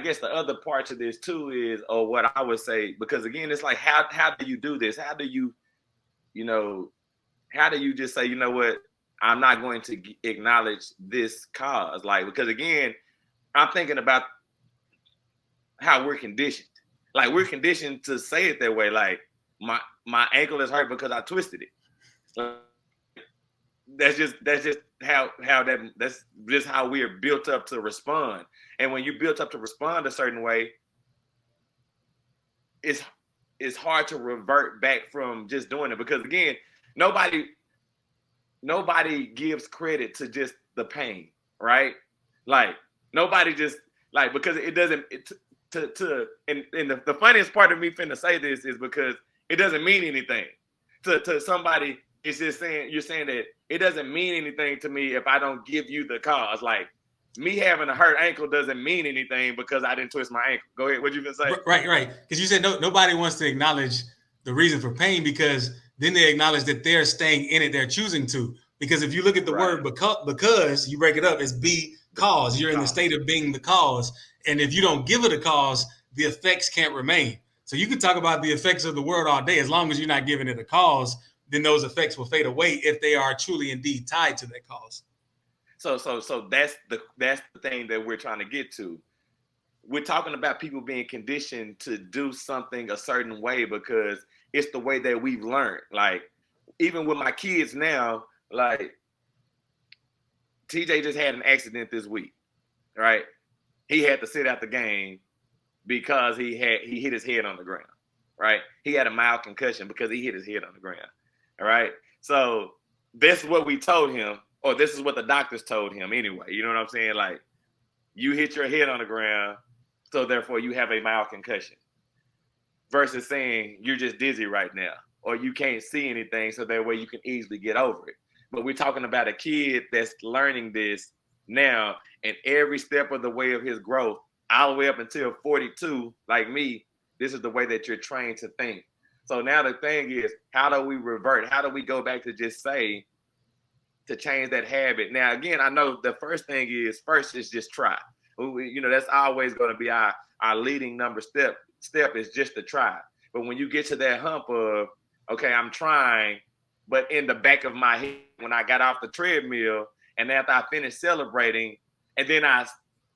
guess the other part to this too is, or what I would say, because again, it's like, how do you do this? How do you, you know, how do you just say, you know what, I'm not going to acknowledge this cause? Like, because again, I'm thinking about how we're conditioned. Like, we're conditioned to say it that way. Like, my ankle is hurt because I twisted it. Like, that's just that's just how we are built up to respond. And when you're built up to respond a certain way, it's it's hard to revert back from just doing it, because again, nobody nobody gives credit to just the pain, right? Like, nobody just, like, because it doesn't and the funniest part of me finna say this is because it doesn't mean anything to somebody. It's just saying, you're saying that it doesn't mean anything to me if I don't give you the cause. Like, me having a hurt ankle doesn't mean anything because I didn't twist my ankle. Go ahead. What you been saying? Right. Because you said nobody wants to acknowledge the reason for pain, because then they acknowledge that they're staying in it, they're choosing to. Because if you look at the word because, you break it up, it's be cause. You're in the state of being the cause. And if you don't give it a cause, the effects can't remain. So you can talk about the effects of the word all day. As long as you're not giving it a cause, then those effects will fade away if they are truly indeed tied to that cause. So that's the thing that we're trying to get to. We're talking about people being conditioned to do something a certain way because it's the way that we've learned. Like, even with my kids now, like, TJ just had an accident this week, right? He had to sit out the game because he hit his head on the ground, right? He had a mild concussion because he hit his head on the ground, all right? So this is what we told him, or this is what the doctors told him anyway. You know what I'm saying? Like, you hit your head on the ground, so therefore you have a mild concussion. Versus saying you're just dizzy right now, or you can't see anything, so that way you can easily get over it. But we're talking about a kid that's learning this now, and every step of the way of his growth, all the way up until 42, like me, this is the way that you're trained to think. So now the thing is, how do we revert? How do we go back to just say, to change that habit? Now, again, I know the first is just try. That's always going to be our leading number step is just to try. But when you get to that hump of, okay, I'm trying, but in the back of my head, when I got off the treadmill and after I finished celebrating, and then I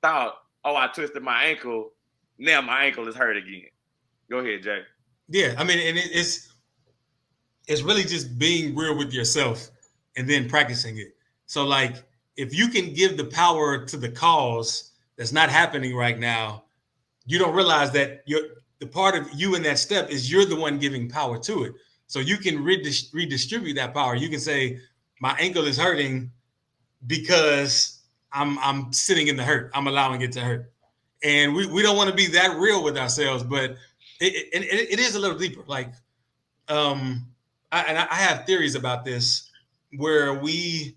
thought, oh, I twisted my ankle, now my ankle is hurt again. Go ahead, Jay. Yeah, I mean, and it's really just being real with yourself and then practicing it. So, like, if you can give the power to the cause that's not happening right now, you don't realize that the part of you in that step is you're the one giving power to it. So you can redistribute that power. You can say, my ankle is hurting because I'm sitting in the hurt. I'm allowing it to hurt. And we don't want to be that real with ourselves, but it is a little deeper. Like, I have theories about this where we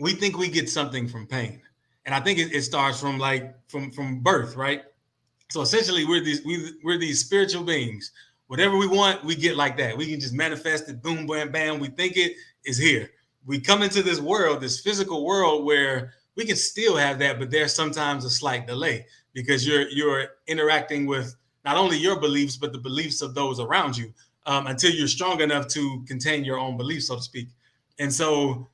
think we get something from pain. And I think it starts from from birth, right? So essentially, we're these spiritual beings. Whatever we want, we get like that. We can just manifest it. Boom, bam, bam. We think it is here. We come into this world, this physical world, where we can still have that, but there's sometimes a slight delay because you're interacting with not only your beliefs but the beliefs of those around you until you're strong enough to contain your own beliefs, so to speak. And so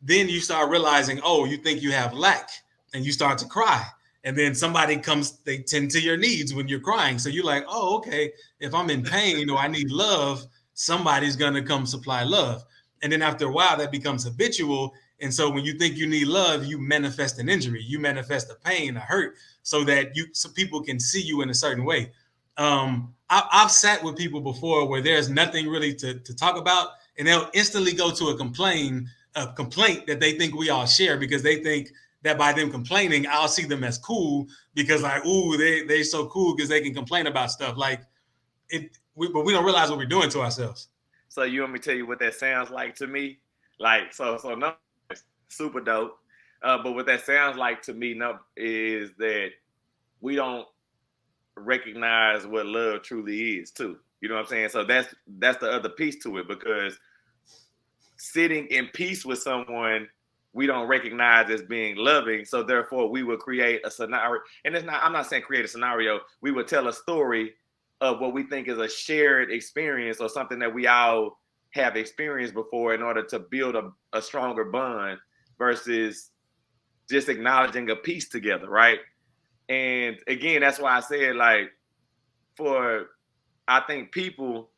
then you start realizing, oh, you think you have lack, and you start to cry. And then somebody comes, they tend to your needs when you're crying. So you're like, oh, okay, if I'm in pain or I need love, somebody's going to come supply love. And then after a while, that becomes habitual. And so when you think you need love, you manifest an injury, you manifest a pain, a hurt, so people can see you in a certain way. I've sat with people before where there's nothing really to talk about, and they'll instantly go to a complaint that they think we all share, because they think that by them complaining, I'll see them as cool because, like, ooh, they so cool because they can complain about stuff. Like, but we don't realize what we're doing to ourselves. So you want me to tell you what that sounds like to me? Like, so no, super dope. But what that sounds like to me is that we don't recognize what love truly is too. You know what I'm saying? So that's the other piece to it, because sitting in peace with someone we don't recognize as being loving. So therefore we will create a scenario. And it's not, I'm not saying create a scenario. We would tell a story of what we think is a shared experience or something that we all have experienced before in order to build a stronger bond versus just acknowledging a piece together, right? And again, that's why I said, like, I think people,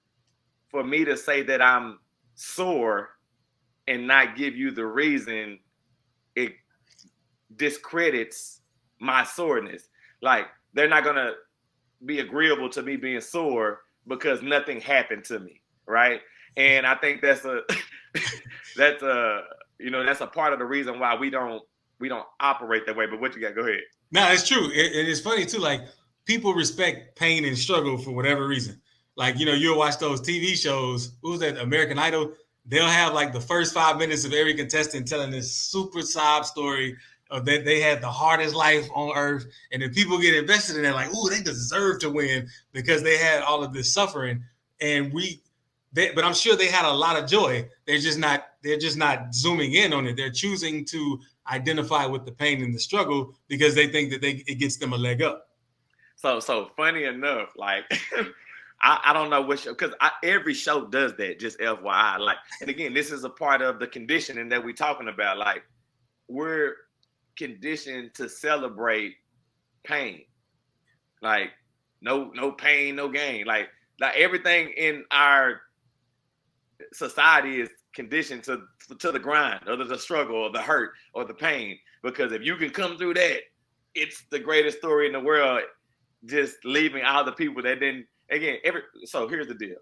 for me to say that I'm sore and not give you the reason, it discredits my soreness. Like, they're not gonna be agreeable to me being sore because nothing happened to me, right? And I think that's a that's a part of the reason why we don't operate that way. But what you got? Go ahead. No, it's true. And it's funny too. Like, people respect pain and struggle for whatever reason. Like, you'll watch those TV shows. Who's that? American Idol. They'll have like the first 5 minutes of every contestant telling this super sob story of that they had the hardest life on earth, and then people get invested in it, like, ooh, they deserve to win because they had all of this suffering. And but I'm sure they had a lot of joy. They're just not zooming in on it. They're choosing to identify with the pain and the struggle because they think that it gets them a leg up. So funny enough, like I don't know what show, because every show does that, just FYI. Like, and again, this is a part of the conditioning that we're talking about. Like, we're conditioned to celebrate pain. Like, no pain, no gain. Like everything in our society is conditioned to the grind or the struggle or the hurt or the pain. Because if you can come through that, it's the greatest story in the world. Just leaving all the people that didn't. Again, so here's the deal.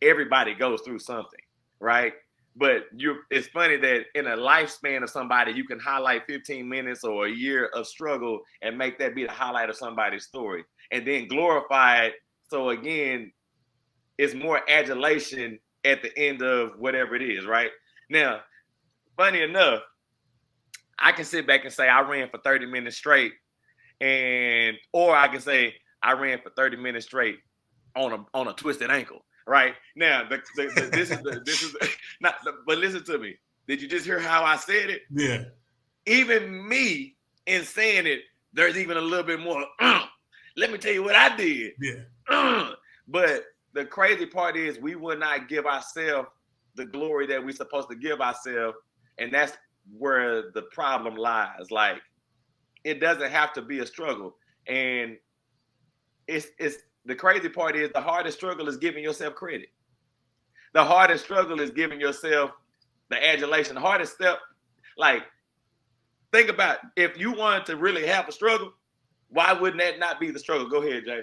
Everybody goes through something, right? But it's funny that in a lifespan of somebody, you can highlight 15 minutes or a year of struggle and make that be the highlight of somebody's story, and then glorify it. So again, it's more adulation at the end of whatever it is, right? Now, funny enough, I can sit back and say I ran for 30 minutes straight, or I can say I ran for 30 minutes straight on a twisted ankle, right? Now, this is not. But listen to me. Did you just hear how I said it? Yeah. Even me in saying it, there's even a little bit more. Let me tell you what I did. Yeah. But the crazy part is we will not give ourselves the glory that we're supposed to give ourselves, and that's where the problem lies. Like, it doesn't have to be a struggle, and it's the crazy part is the hardest struggle is giving yourself credit. The hardest struggle is giving yourself the adulation. The hardest step, like, think about if you wanted to really have a struggle, why wouldn't that not be the struggle? Go ahead, Jay.